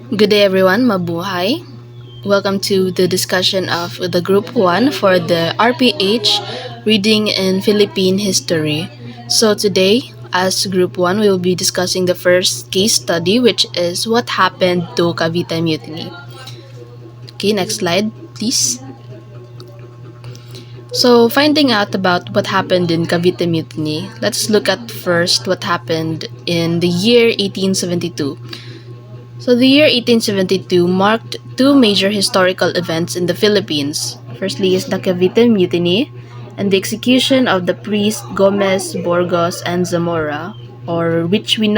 Good day everyone, mabuhay. Welcome to the discussion of the Group 1 for the RPH Reading in Philippine History. So today, as Group 1, we will be discussing the first case study, which is what happened to Cavite Mutiny. Okay, next slide, please. So, finding out about what happened in Cavite Mutiny, let's look at first what happened in the year 1872. So the year 1872 marked two major historical events in the Philippines. Firstly is the Cavite Mutiny and the execution of the priest Gomez, Burgos, and Zamora, or which we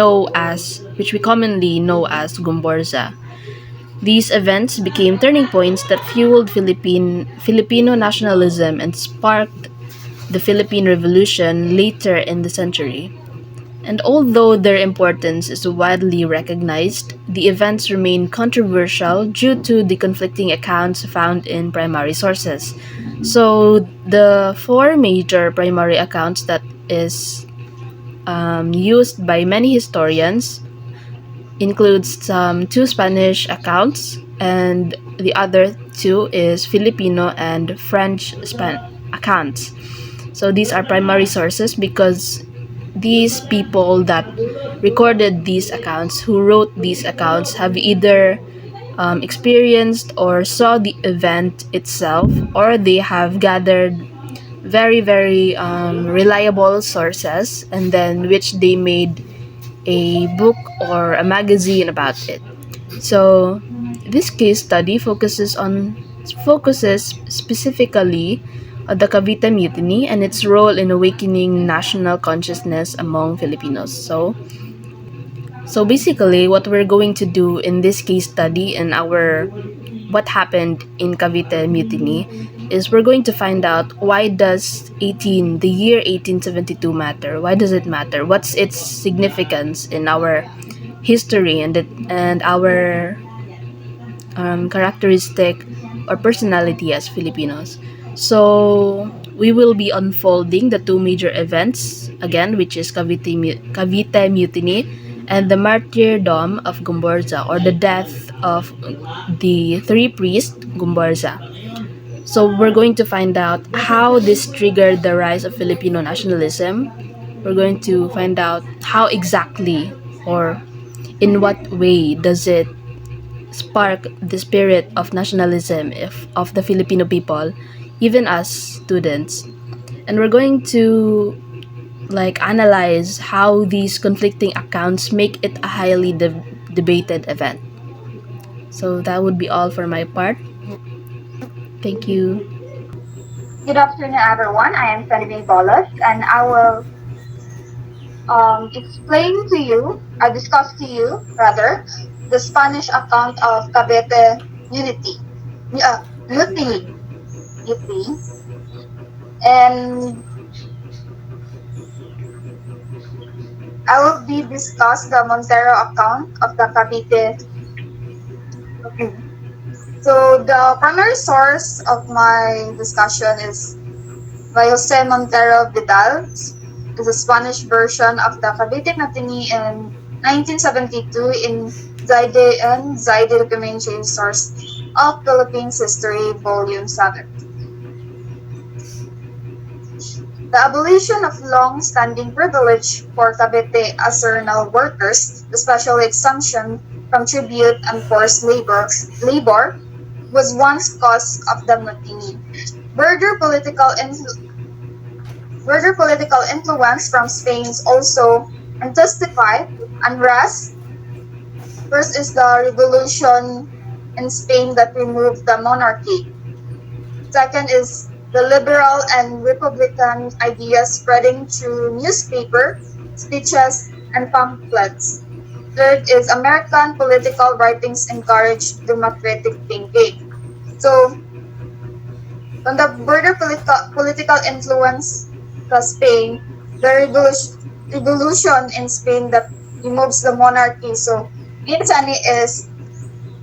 commonly know as GOMBURZA. These events became turning points that fueled Filipino nationalism and sparked the Philippine Revolution later in the century. And although their importance is widely recognized, the events remain controversial due to the conflicting accounts found in primary sources. So the four major primary accounts that is used by many historians includes two Spanish accounts, and the other two is Filipino and French accounts. So these are primary sources because these people that recorded these accounts, who wrote these accounts, have either experienced or saw the event itself, or they have gathered very reliable sources, and then which they made a book or a magazine about it. So this case study focuses specifically on the Cavite Mutiny and its role in awakening national consciousness among Filipinos. So basically what we're going to do in this case study and our what happened in Cavite Mutiny is we're going to find out why does the year 1872 matter? Why does it matter? What's its significance in our history and our characteristic or personality as Filipinos. So we will be unfolding the two major events again, which is Cavite Mutiny and the martyrdom of Gomburza, or the death of the three priests Gomburza. So we're going to find out how this triggered the rise of Filipino nationalism. We're going to find out how exactly or in what way does it spark the spirit of nationalism of the Filipino people, even as students. And we're going to analyze how these conflicting accounts make it a highly debated event. So that would be all for my part. Thank you. Good afternoon, everyone. I am Philippine Bolas, and I will explain to you, or discuss to you, rather, the Spanish account of Cavite Unity, Mutiny, Mutiny, and I will be discuss the Montero account of the Cavite Mutiny. So the primary source of my discussion is by Jose Montero Vidal. Is a Spanish version of the Cavite Mutiny in 1972 in Zaide Documentary Source of Philippines History, Volume 7. The abolition of long-standing privilege for Cavite Aserenal workers, especially exemption from tribute and forced labor, was once cause of the mutiny. Further political influence from Spain also intensified unrest. First is the revolution in Spain that removed the monarchy. Second is the liberal and republican ideas spreading through newspaper, speeches, and pamphlets. Third is American political writings encouraged democratic thinking. So, from the broader political influence to Spain, the revolution in Spain that removes the monarchy. So, minsan is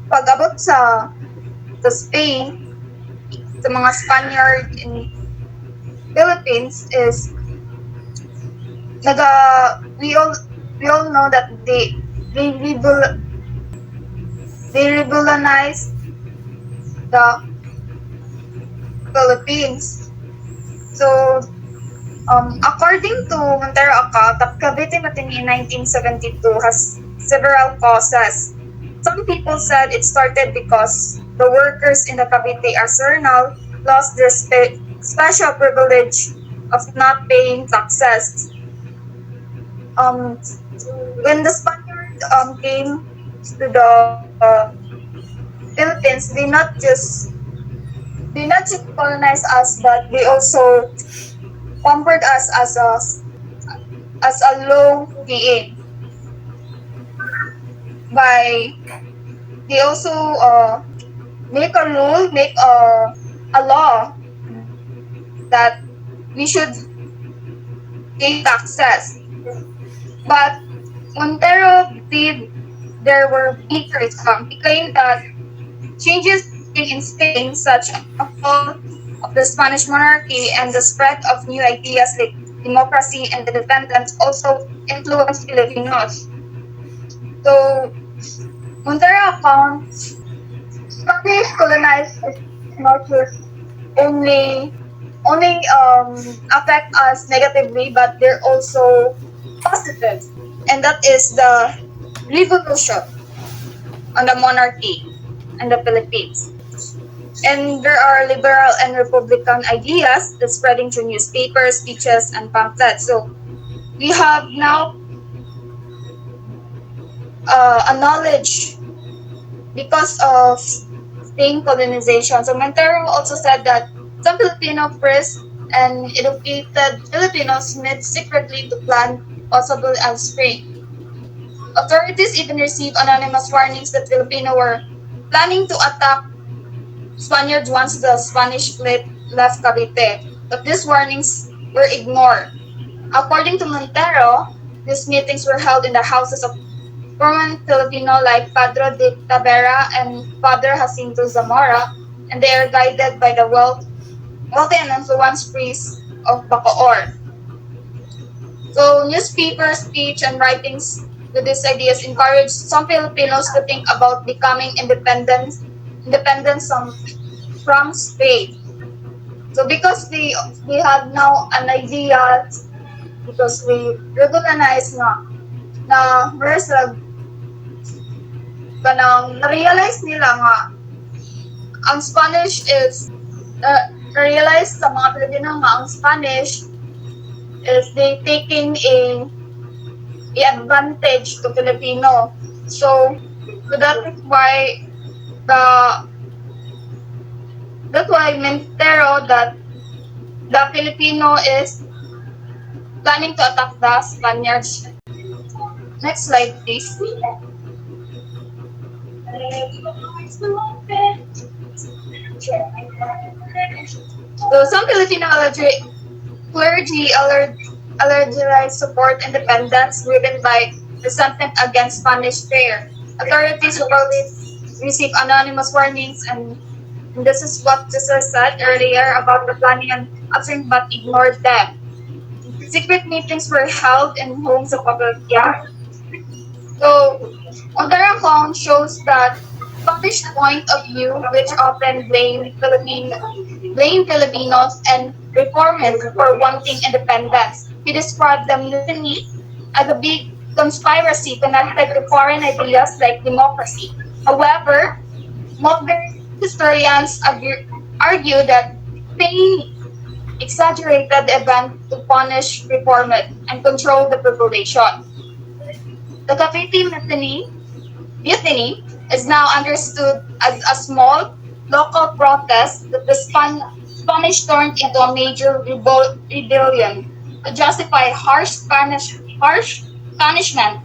pag-abot sa Spain, sa mga Spaniard in Philippines is we all know that they they revolutionized the Philippines. So, according to Montero account, the Cavite Mutiny in 1972 has several causes. Some people said it started because the workers in the Cavite arsenal lost their special privilege of not paying taxes. Um, when the Spaniard came to the Philippines, they not just colonize us, but they also pampered us as a low being by they also make a rule, make a law that we should pay taxes. But Montero believed there were beakers. He claimed that changes happening in Spain, such as the fall of the Spanish monarchy and the spread of new ideas like democracy and independence, also influenced Filipinos. So Montero accounts Spanish colonized is not just only affect us negatively, but they're also positive, and that is the revolution on the monarchy in the Philippines. And there are liberal and republican ideas that spreading through newspapers, speeches, and pamphlets. So we have now a knowledge because of Spain colonization. So Montero also said that some Filipino priests and educated Filipinos met secretly to plan possible spring. Authorities even received anonymous warnings that Filipino were planning to attack Spaniards once the Spanish fleet left Cavite, but these warnings were ignored. According to Montero, these meetings were held in the houses of prominent Filipino like Padre de Tavera and Father Jacinto Zamora, and they are guided by the wealthy and influenced priests of Bacoor. So newspaper speech and writings with these ideas encouraged some Filipinos to think about becoming independent from Spain. So because we have now an idea because we recognize na first kanang na-realize nila nga ang Spanish is na-realize sa mga Pilipino nga ang Spanish is they taking a advantage to Filipino. So that is why the that's why Montero that the Filipino is planning to attack the Spaniards. Next slide, please. So some Filipino clergy allegedly support independence driven by resentment against Spanish fare. Authorities probably receive anonymous warnings, and this is what Cesar said earlier about the planning and action but ignored them. Secret meetings were held in homes of Paglia. So, on their account shows that Spanish point of view, which often blame Filipinos and reformists for wanting independence. He described the mutiny as a big conspiracy connected to foreign ideas like democracy. However, modern historians argue that Spain exaggerated the event to punish reformists and control the population. The Cavite Mutiny is now understood as a small local protest that the Spanish turned into a major rebellion to justify harsh punishment,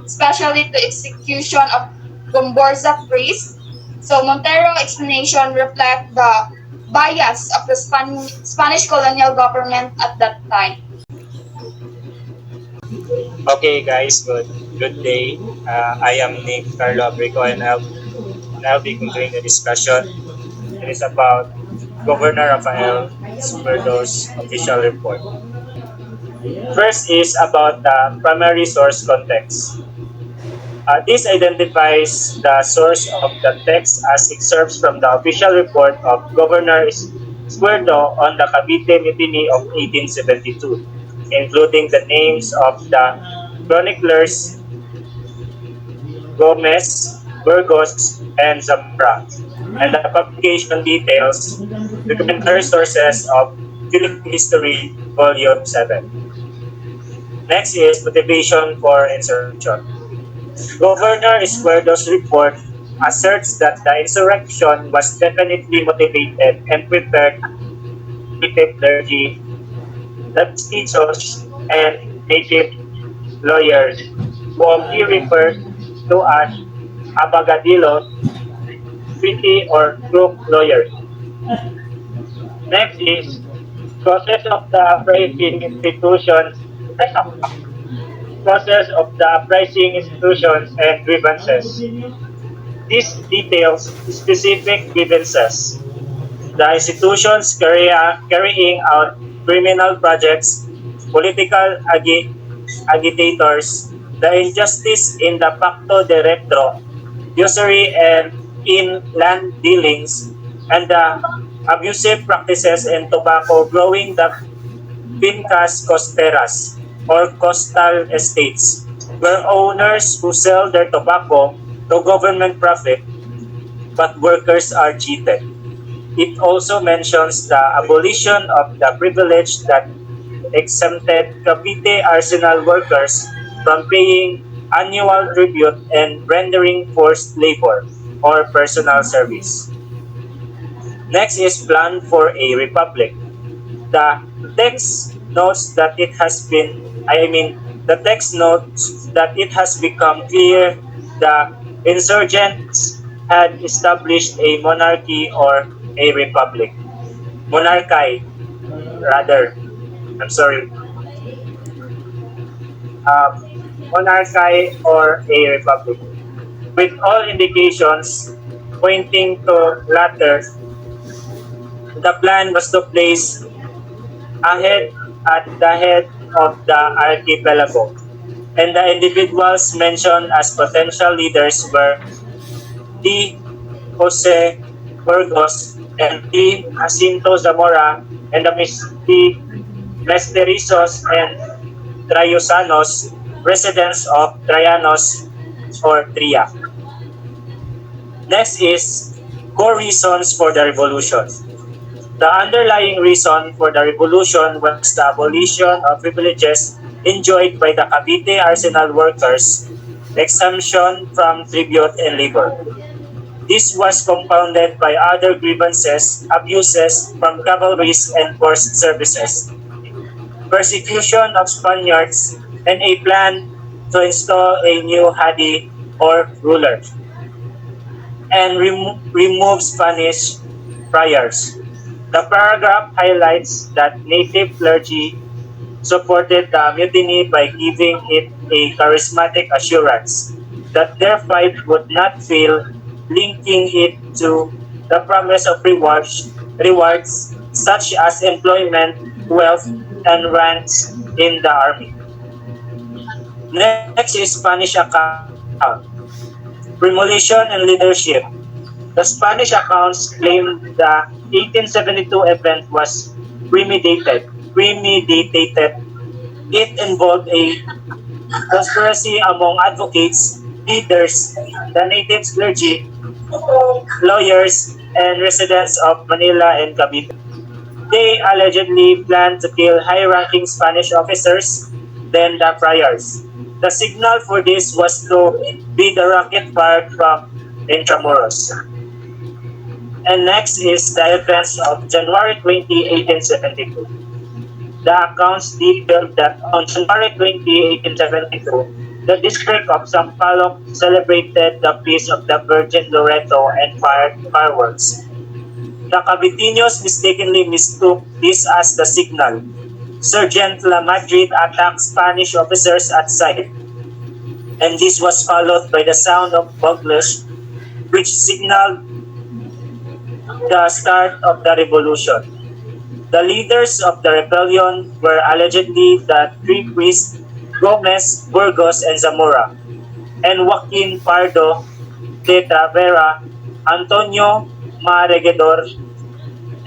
especially the execution of GOMBURZA priests. So Montero explanation reflect the bias of the Spanish colonial government at that time. Okay, guys, good day. I am Nick Carlo Abrico, and I'll be concluding the discussion. It is about Governor Rafael Izquierdo's official report. First is about the primary source context. This identifies the source of the text as excerpts from the official report of Governor Izquierdo on the Cavite Mutiny of 1872, including the names of the chroniclers Gomez, Burgos, and Zamora, and the publication details documentary sources of Philippine History, Volume 7. Next is motivation for insurrection. Governor Izquierdo's report asserts that the insurrection was definitely motivated and prepared native clergy, mestizos, and native lawyers, whom he refers to as abagadillos, city or group lawyers. Next is causes of the uprising institutions, causes of the uprising institutions and grievances. This details specific grievances. The institutions carrying out criminal projects, political agitators, the injustice in the Pacto de Retro, usury and in land dealings, and the abusive practices in tobacco growing the fincas costeras or coastal estates, where owners who sell their tobacco to government profit but workers are cheated. It also mentions the abolition of the privilege that exempted Cavite arsenal workers from paying annual tribute and rendering forced labor or personal service. Next is plan for a republic. The text notes that it has been, I mean, the text notes that it has become clear the insurgents had established a monarchy or a republic. Monarchy, rather. I'm sorry. Um, Monarchy or a republic. With all indications pointing to latter, the plan was to place ahead at the head of the archipelago, and the individuals mentioned as potential leaders were D. Jose Burgos and D. Jacinto Zamora, and the Mesterizos and Trayusanos, residents of Trianos or Tria. Next is core reasons for the revolution. The underlying reason for the revolution was the abolition of privileges enjoyed by the Cavite arsenal workers, exemption from tribute and labor. This was compounded by other grievances, abuses from cavalries and forced services, persecution of Spaniards, and a plan to install a new Hadi or ruler and remove Spanish friars. The paragraph highlights that native clergy supported the mutiny by giving it a charismatic assurance that their fight would not fail, linking it to the promise of rewards such as employment, wealth, and ranks in the army. Next is Spanish account. Premonition and leadership. The Spanish accounts claim the 1872 event was premeditated. It involved a conspiracy among advocates, leaders, the native clergy, lawyers, and residents of Manila and Cavite. They allegedly planned to kill high-ranking Spanish officers, then the friars. The signal for this was to be the rocket fired from Intramuros. And next is the events of January 20, 1872. The accounts detailed that on January 20, 1872, the district of Sampaloc celebrated the feast of the Virgin Loreto and fired fireworks. The Caviteños mistakenly mistook this as the signal. Sergeant La Madrid attacked Spanish officers at sight, and this was followed by the sound of buglers, which signaled the start of the revolution. The leaders of the rebellion were allegedly the three priests Gomez, Burgos, and Zamora. and Joaquin Pardo de Tavera, Antonio Maregedor,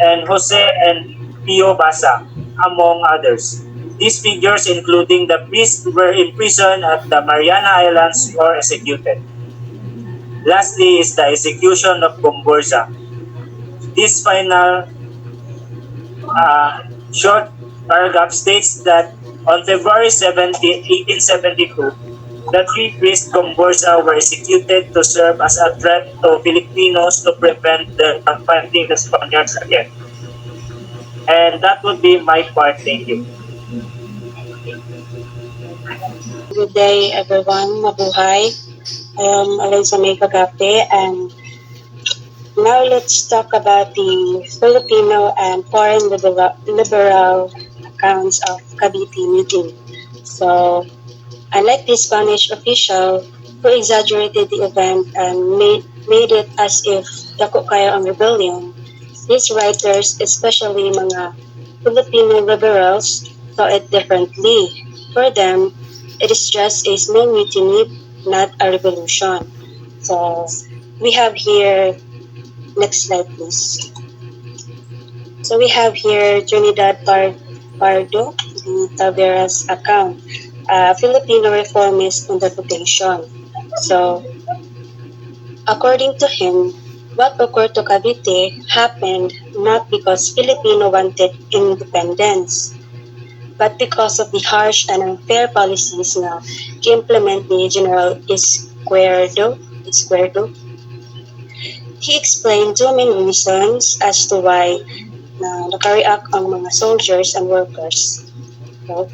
and Jose and Pio Basa, among others. These figures, including the priests, were imprisoned at the Mariana Islands or executed. Lastly is the execution of GOMBURZA. This final uh, short paragraph states that on February 17, 1872, the three priests GOMBURZA were executed to serve as a threat to Filipinos to prevent them from fighting the Spaniards again. And that would be my part. Thank you. Good day, everyone. Mabuhay. I am Alyssa May Kagape, and now let's talk about the Filipino and foreign liberal accounts of Cavite Mutiny. So, unlike the Spanish official who exaggerated the event and made it as if dako kayo ang rebellion, these writers, especially mga Filipino liberals, saw it differently. For them, it is just a small mutiny, not a revolution. So, we have here, next slide please. So we have here Trinidad Pardo, the Tavera's account, Filipino reformist interpretation. So, according to him, what occurred to Cavite happened not because Filipino wanted independence, but because of the harsh and unfair policies na implement ni General Izquierdo. He explained two main reasons as to why na nakareact ang mga soldiers and workers. So,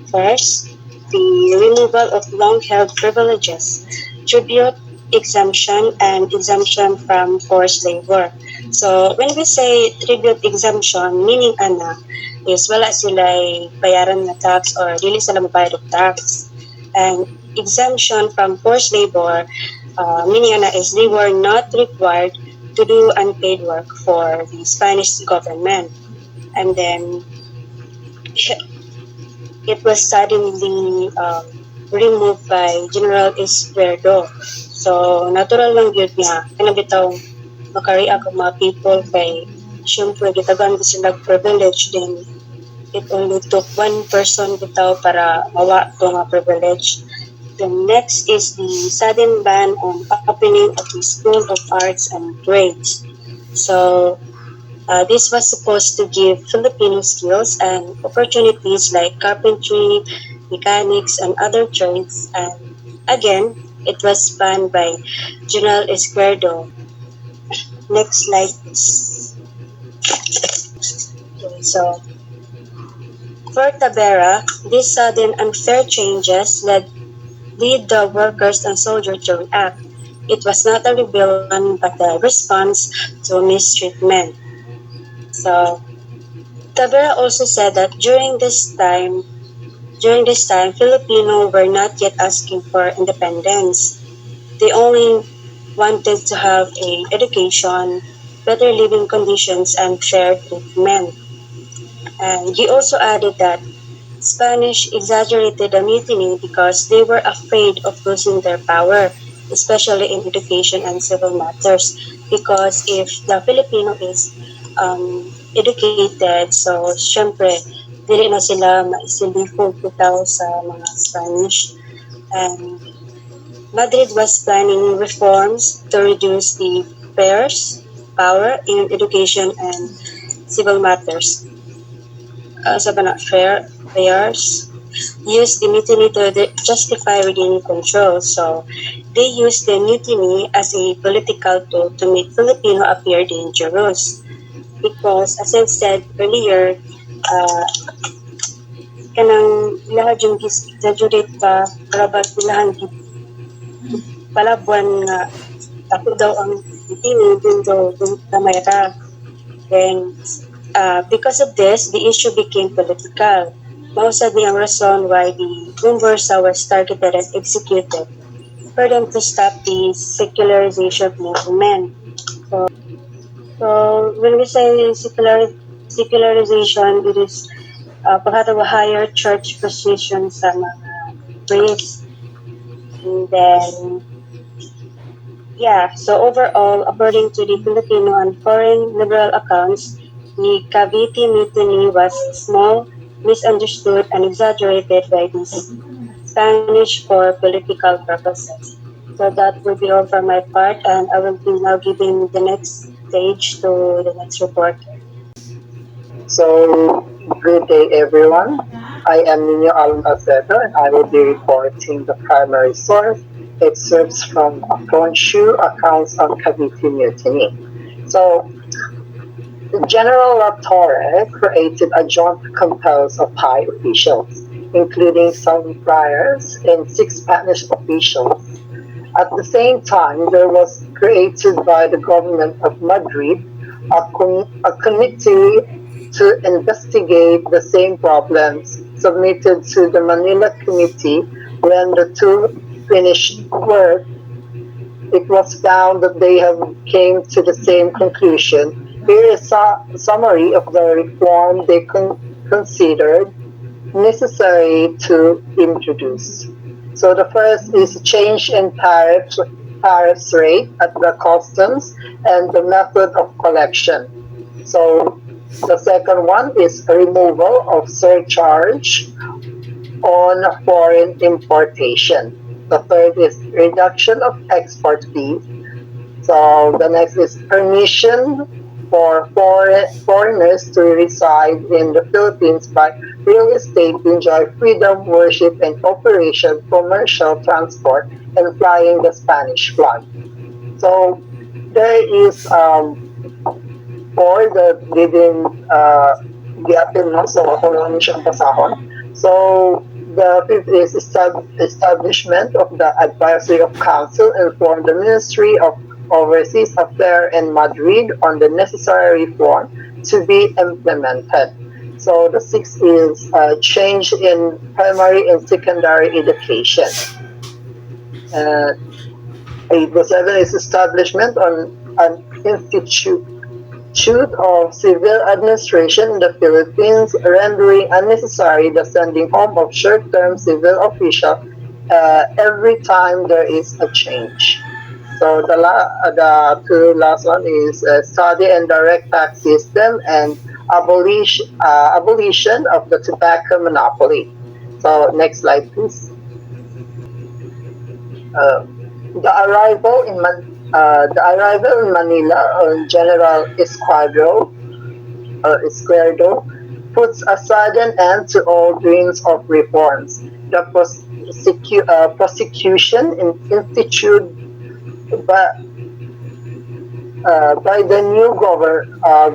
first, the removal of long-held privileges, tribute, exemption, and exemption from forced labor. So, when we say tribute exemption, meaning ana, is wala sila bayaran na tax or dili sila mabayad og tax. And exemption from forced labor, meaning ana is they were not required to do unpaid work for the Spanish government. And then it was suddenly removed by General Izquierdo. So, natural lang yun nga, kanabitaw makareact ang mga people kay syempre gitagan sila privilege, then it only took one person bitaw para mawa to nga privilege. The next is the sudden ban on opening of the School of Arts and Trades. So, this was supposed to give Filipino skills and opportunities like carpentry, mechanics, and other trades. And again, it was banned by General Izquierdo. Next slide, please. Okay, so, for Tavera, these sudden unfair changes lead the workers and soldiers to react. It was not a rebellion but a response to mistreatment. So, Tavera also said that during this time, Filipino were not yet asking for independence. They only wanted to have a education, better living conditions, and fair treatment. And he also added that Spanish exaggerated the mutiny because they were afraid of losing their power, especially in education and civil matters. Because if the Filipino is educated, so syempre, dili na sila maisilifog bitaw sa mga Spanish. And Madrid was planning reforms to reduce the pairs power in education and civil matters. Sa pairs used the mutiny to justify regaining control. So they used the mutiny as a political tool to make Filipino appear dangerous. Because as I said earlier, kanang lahat yung exaggerate pa para ba ilahan palabuan nga ako daw ang mutiny dun daw Tavera. Then because of this, the issue became political. Mausad ni ang rason why the GOMBURZA was targeted and executed for them to stop the secularization movement. So when we say secularization, it is paghatag higher church position sa mga priests. And then, yeah, so overall, according to the Filipino and foreign liberal accounts, the Cavite Mutiny was small, misunderstood, and exaggerated by the Spanish for political purposes. So that will be all from my part, and I will be now giving the next stage to the next reporter. So, good day everyone. I am Nino Alan Aceto and I will be reporting the primary source, excerpts from Plauchut accounts on Cavite Mutiny. So, General La Torre created a junta composed of high officials, including some friars and six Spanish officials. At the same time, there was created by the government of Madrid a committee to investigate the same problems submitted to the Manila Committee. When the two finished work, it was found that they have came to the same conclusion. Here is a summary of the reform they considered necessary to introduce. So the first is change in tariffs rate at the customs and the method of collection. So the second one is removal of surcharge on foreign importation. The third is reduction of export fees. So the next is permission for foreigners to reside in the Philippines by real estate to enjoy freedom, worship, and operation, commercial transport, and flying the Spanish flag. So there is or that didn't get no, so ako lang siyang pasahon. So the fifth is establishment of the advisory of council and form the Ministry of Overseas Affairs in Madrid on the necessary reform to be implemented. So the sixth is change in primary and secondary education. Uh, the seven is establishment on an institute of Civil Administration in the Philippines, rendering unnecessary the sending home of short-term civil officials every time there is a change. So the two last one is study and direct tax system and abolition of the tobacco monopoly. So next slide, please. Uh, the arrival in Manila on General Izquierdo puts a sudden end to all dreams of reforms. The prosecution instituted by, by the new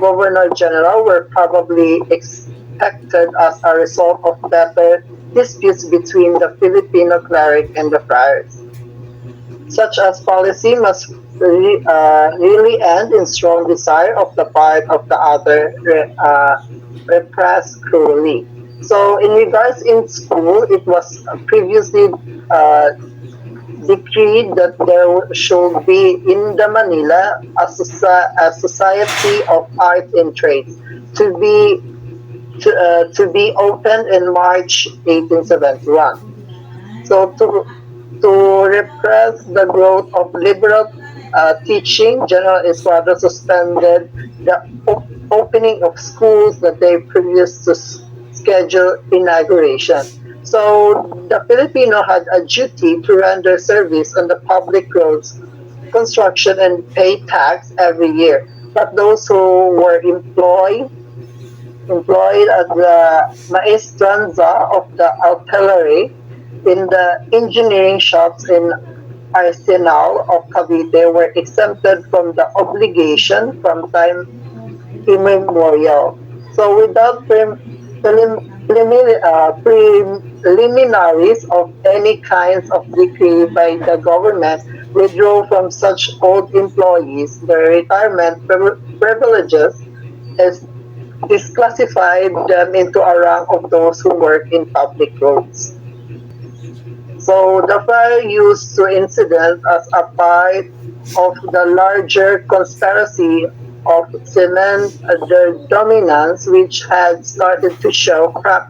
Governor General were probably expected as a result of better disputes between the Filipino cleric and the friars. Such as policy must really end in strong desire of the part of the other repressed cruelly. So in regards in school, it was previously uh, decreed that there should be in the Manila a society of art and trades to be opened in March 1871. So to repress the growth of liberal teaching, General Izquierdo suspended the opening of schools that they previous to schedule inauguration. So the Filipino had a duty to render service on the public roads construction and pay tax every year. But those who were employed at the maestranza of the artillery in the engineering shops in Arsenal of Cavite were exempted from the obligation from time immemorial. So without preliminaries of any kinds of decree by the government, withdrew from such old employees the retirement privileges is disclassified them into a rank of those who work in public roads. So the fire used to incident as a part of the larger conspiracy of cement their dominance, which had started to show crack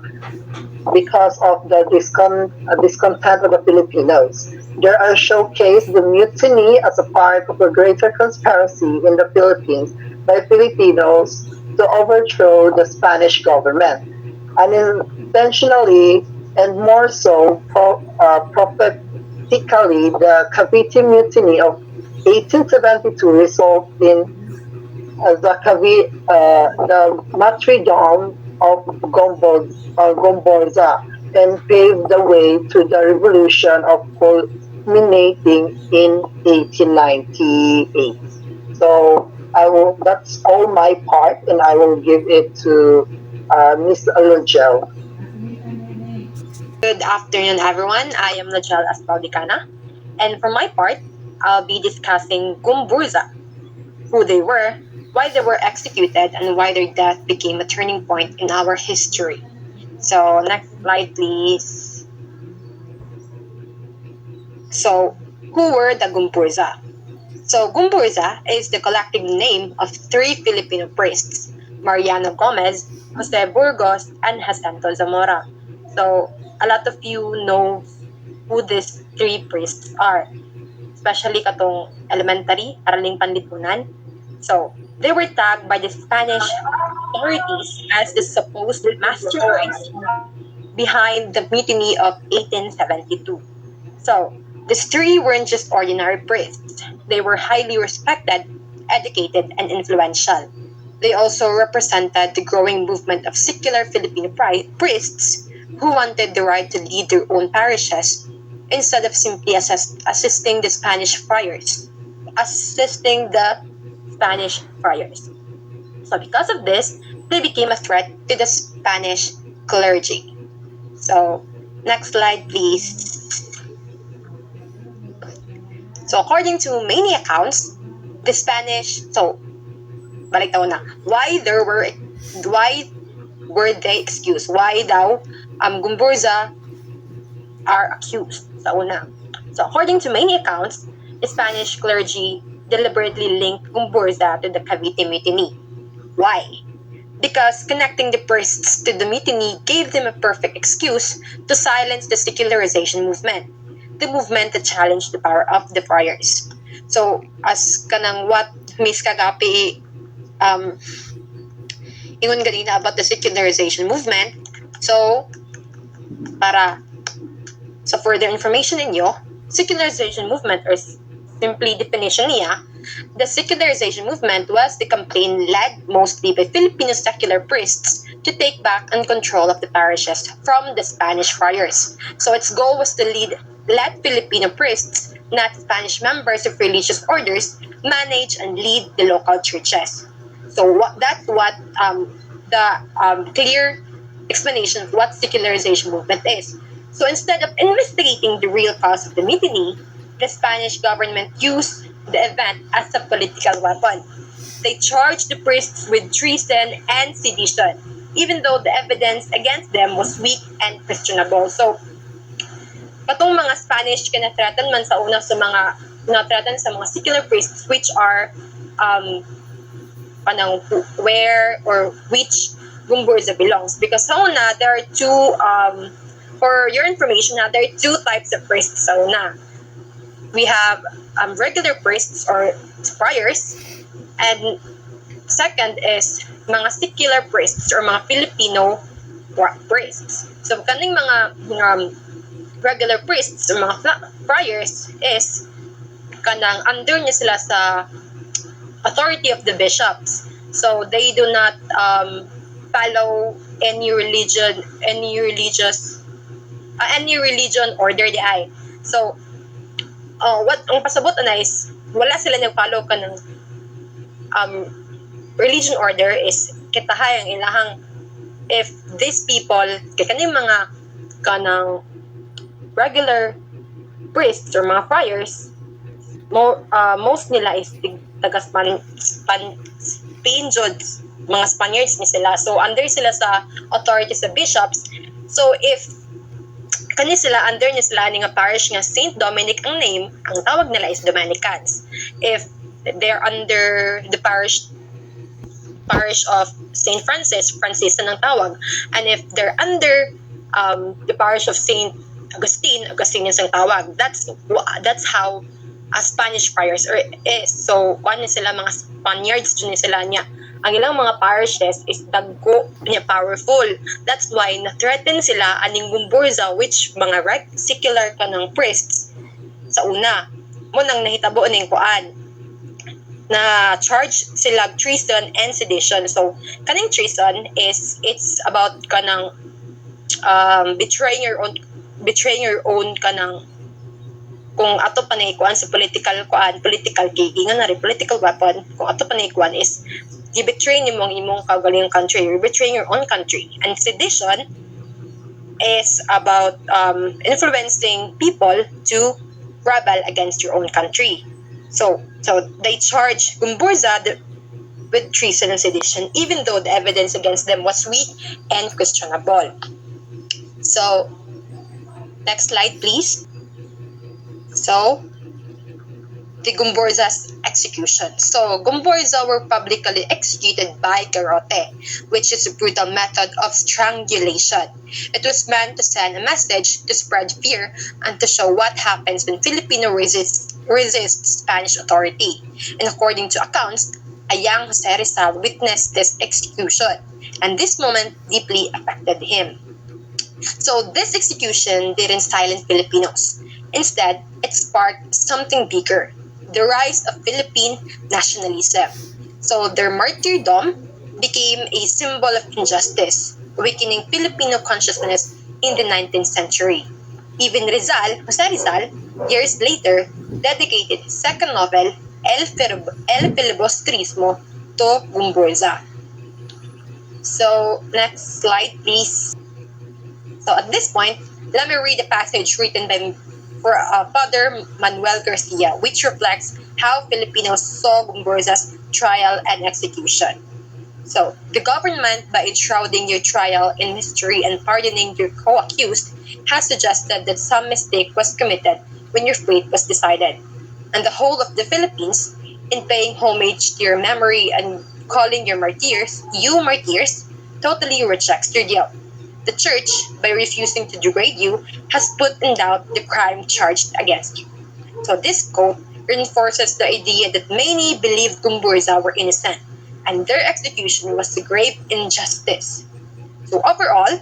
because of the discontent of the Filipinos. There are showcased the mutiny as a part of a greater conspiracy in the Philippines by Filipinos to overthrow the Spanish government. Unintentionally and more so prophetically, the Cavite Mutiny of 1872 resulted in the martyrdom of Gomburza and paved the way to the revolution of culminating in 1898. So that's all my part, and I will give it to Miss Logel. Good afternoon, everyone. I am Lajal Aspaudicana, and for my part, I'll be discussing GOMBURZA, who they were, why they were executed, and why their death became a turning point in our history. So, next slide, please. So, who were the GOMBURZA? So, GOMBURZA is the collective name of three Filipino priests, Mariano Gomez, Jose Burgos, and Jacinto Zamora. So, a lot of you know who these three priests are, especially katong elementary, araling panlipunan. So, they were tagged by the Spanish authorities as the supposed masterminds behind the mutiny of 1872. So, these three weren't just ordinary priests. They were highly respected, educated, and influential. They also represented the growing movement of secular Filipino priests who wanted the right to lead their own parishes instead of simply assisting the Spanish friars. Assisting the Spanish friars. So because of this, they became a threat to the Spanish clergy. So, next slide, please. So, according to many accounts, the Spanish, so, balik tayo na, why were they excused? Why daw GOMBURZA are accused sa una? So, according to many accounts, the Spanish clergy deliberately linked GOMBURZA to the Cavite Mutiny. Why? Because connecting the priests to the mutiny gave them a perfect excuse to silence the secularization movement, the movement that challenged the power of the friars. So, as kanang what Miss Kagapi ingon ganina about the secularization movement, so, para sa further information ninyo, secularization movement, or simply definition niya, the secularization movement was the campaign led mostly by Filipino secular priests to take back and control of the parishes from the Spanish friars. So its goal was to let Filipino priests, not Spanish members of religious orders, manage and lead the local churches. So that's what the clear explanation of what secularization movement is. So instead of investigating the real cause of the mutiny, the Spanish government used the event as a political weapon. They charged the priests with treason and sedition, even though the evidence against them was weak and questionable. So, katong mga Spanish kinatratan man sa una sa mga kinatratan sa mga secular priests, which are where or which GOMBURZA belongs. Because sa una, there are two, for your information, there are two types of priests sa una. We have regular priests or friars, and second is mga secular priests or mga Filipino priests. So kaning mga regular priests or mga friars is kanang under niya sila sa authority of the bishops. So they do not follow any religion order di ay. So what ang pasabot na is wala sila nag-follow ka ng religion order is kitahay ang ilahang if these people kay kaning mga kanang regular priests or mga friars most nila is taga Spain jud mga Spaniards ni sila, so under sila sa authority sa bishops. So if kani sila under niya sila ni nga parish nga Saint Dominic ang name, ang tawag nila is Dominicans. If they're under the parish of Saint Francis, Francisa ng tawag. And if they're under the parish of Saint Agustin yung tawag. That's how Spanish friars is. So, ano sila, mga Spaniards, dyan sila niya. Ang ilang mga parishes is dagko niya powerful. That's why na-threaten sila aning Gumburza, which mga right secular ka ng priests sa una. Mo nang nahitabo ning kuan na charge sila treason and sedition. So, kaning treason is, it's about kanang betraying your own kanang kung ato panikuan sa political kiki nga na political weapon, kung ato panikuan is i-betray nimo ang imong kaugalingong country, you're betraying your own country. And sedition is about influencing people to rebel against your own country. So they charge Gumburza with treason and sedition, even though the evidence against them was weak and questionable. So, next slide, please. So, the Gumburza's execution. So, Gumburza were publicly executed by garrote, which is a brutal method of strangulation. It was meant to send a message to spread fear and to show what happens when Filipino resist Spanish authority. And according to accounts, a young Jose Rizal witnessed this execution, and this moment deeply affected him. So this execution didn't silence Filipinos. Instead, it sparked something bigger, the rise of Philippine nationalism. So their martyrdom became a symbol of injustice, awakening Filipino consciousness in the 19th century. Even Jose Rizal, years later, dedicated his second novel, El Filibustrismo, to Gumburza. So, next slide, please. So at this point, let me read a passage written by Father Manuel Garcia, which reflects how Filipinos saw Gumburza's trial and execution. So, the government, by enshrouding your trial in mystery and pardoning your co-accused, has suggested that some mistake was committed when your fate was decided. And the whole of the Philippines, in paying homage to your memory and calling you martyrs, totally rejects your guilt. The church, by refusing to degrade you, has put in doubt the crime charged against you. So this quote reinforces the idea that many believed Gumburza were innocent, and their execution was a grave injustice. So overall,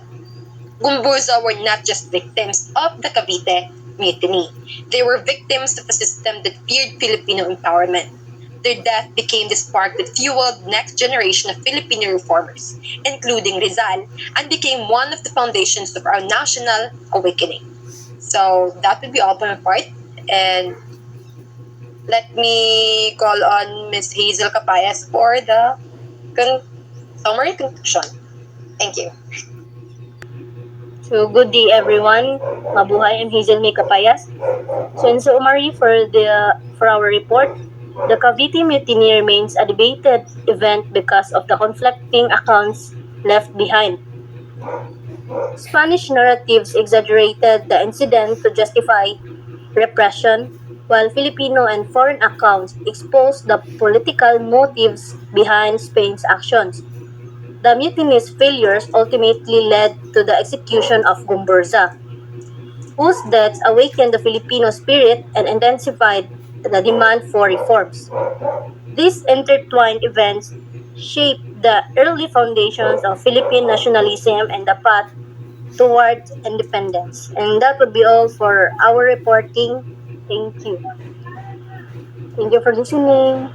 Gumburza were not just victims of the Cavite Mutiny. They were victims of a system that feared Filipino empowerment. Their death became the spark that fueled the next generation of Filipino reformers, including Rizal, and became one of the foundations of our national awakening. So that would be all for my part. And let me call on Ms. Hazel Capayas for the summary conclusion. Thank you. So, good day everyone. Mabuhay, I'm Hazel May Capayas. So, in summary for our report, the Cavite Mutiny remains a debated event because of the conflicting accounts left behind. Spanish narratives exaggerated the incident to justify repression, while Filipino and foreign accounts exposed the political motives behind Spain's actions. The mutiny's failures ultimately led to the execution of Gumburza, whose deaths awakened the Filipino spirit and intensified the demand for reforms. These intertwined events shaped the early foundations of Philippine nationalism and the path towards independence. And that would be all for our reporting. Thank you. Thank you for listening.